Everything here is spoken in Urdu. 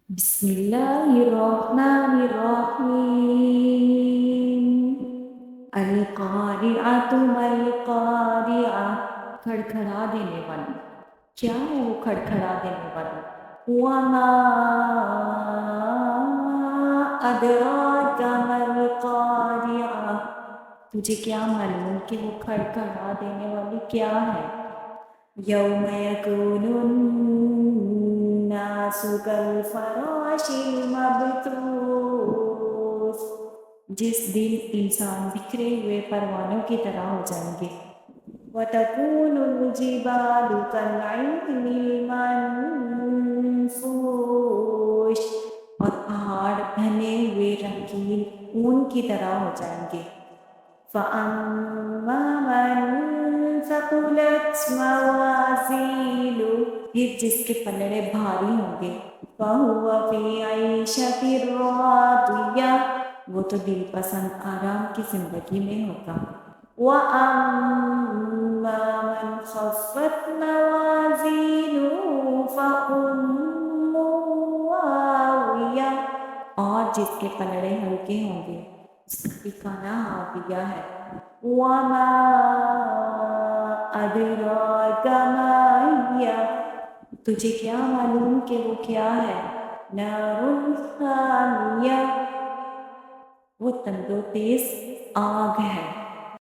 بسم الله الرحمن الرحيم القارعة ما القارعة کھڑکھڑا دینے والی کیا ہے وہ کھڑکھڑا دینے والی وما أدراك ما القارعة تجھے کیا معلوم کہ وہ کھڑکھڑا دینے والی کیا ہے یوم یکون الناس کالفراش المبثوث جس دن انسان بکھرے ہوئے پروانوں کی طرح ہو جائیں گے وَتَكُونُ الْجِبَالُ كَالْعِهْنِ الْمَنفُوشِ اور پہاڑ بھنے ہوئے رنگین اون کی طرح ہو جائیں گے فَأَمَّا مَنْ ثَقُلَتْ مَوَازِينُهُ پھر جس کے پلڑے بھاری ہوں گے فَهُوَ فِي عِيشَةٍ رَاضِيَةٍ وہ تو دل پسند آرام کی زندگی میں ہوگا وَأَمَّا مَنْ خَفَّتْ مَوَازِينُهُ فَأُمُّهُ هَاوِيَةٌ اور جس کے پلڑے ہلکے ہوں گے اس کا ٹھکانہ ہاویہ ہے وَمَا أَدْرَاكَ مَا هِيَهْ تجھے کیا معلوم کہ وہ کیا ہے نَارٌ حَامِيَةٌ وہ تندو تیز آگ ہے